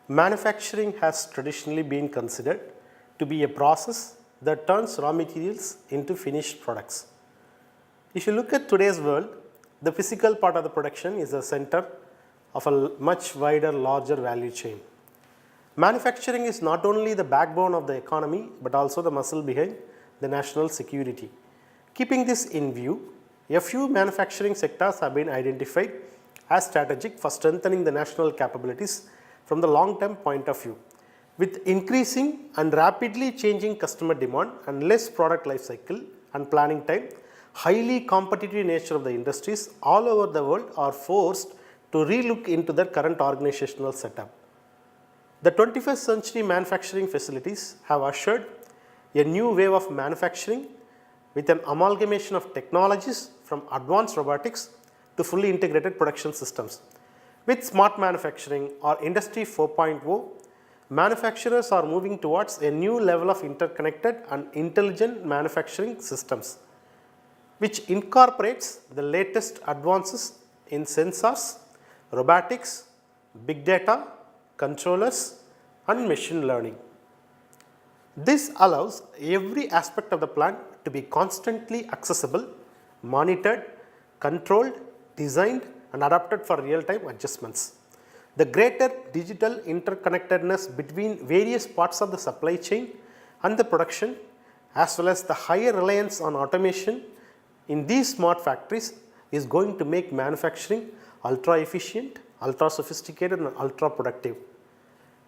Manufacturing has traditionally been considered to be a process that turns raw materials into finished products. If you look at today's world, the physical part of the production is the center of a much wider, larger value chain. Manufacturing is not only the backbone of the economy, but also the muscle behind the national security. Keeping this in view, a few manufacturing sectors have been identified as strategic for strengthening the national capabilities from the long-term point of view. With increasing and rapidly changing customer demand and less product life cycle and planning time, highly competitive nature of the industries all over the world are forced to relook into their current organizational setup. The 21st century manufacturing facilities have ushered a new wave of manufacturing with an amalgamation of technologies from advanced robotics to fully integrated production systems. With smart manufacturing or Industry 4.0, manufacturers are moving towards a new level of interconnected and intelligent manufacturing systems, which incorporates the latest advances in sensors, robotics, big data, controllers, and machine learning. This allows every aspect of the plant to be constantly accessible, monitored, controlled, designed, and adapted for real-time adjustments. The greater digital interconnectedness between various parts of the supply chain and the production, as well as the higher reliance on automation in these smart factories, is going to make manufacturing ultra efficient, ultra sophisticated, and ultra productive.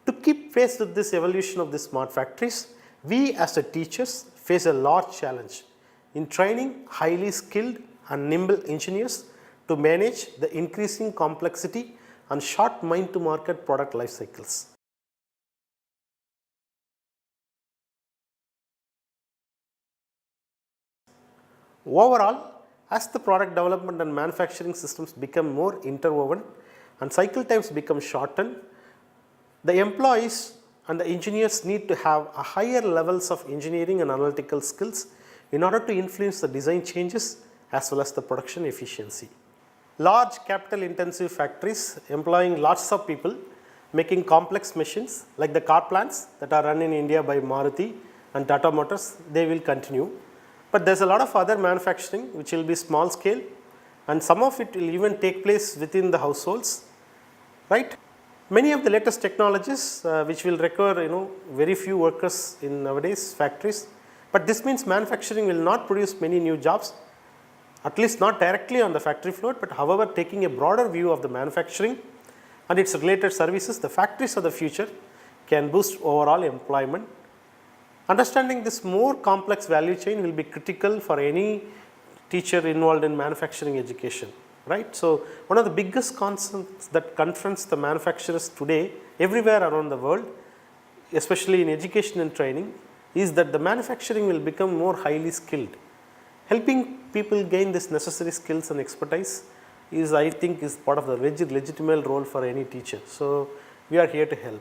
To keep pace with this evolution of the smart factories, we as the teachers face a large challenge in training highly skilled and nimble engineers to manage the increasing complexity and short mind to market product life cycles. Overall, as the product development and manufacturing systems become more interwoven and cycle times become shortened, the employees and the engineers need to have a higher levels of engineering and analytical skills in order to influence the design changes as well as the production efficiency. Large capital intensive factories employing lots of people making complex machines like the car plants that are run in India by Maruti and Tata Motors, they will continue. But there is a lot of other manufacturing which will be small scale, and some of it will even take place within the households, right? Many of the latest technologies which will require very few workers in nowadays factories, but this means manufacturing will not produce many new jobs, at least not directly on the factory floor, but however taking a broader view of the manufacturing and its related services, the factories of the future can boost overall employment. Understanding this more complex value chain will be critical for any teacher involved in manufacturing education, right? So, one of the biggest concerns that confronts the manufacturers today everywhere around the world, especially in education and training, is that the manufacturing will become more highly skilled. Helping people gain this necessary skills and expertise is, I think, is part of the legitimate role for any teacher. So, we are here to help.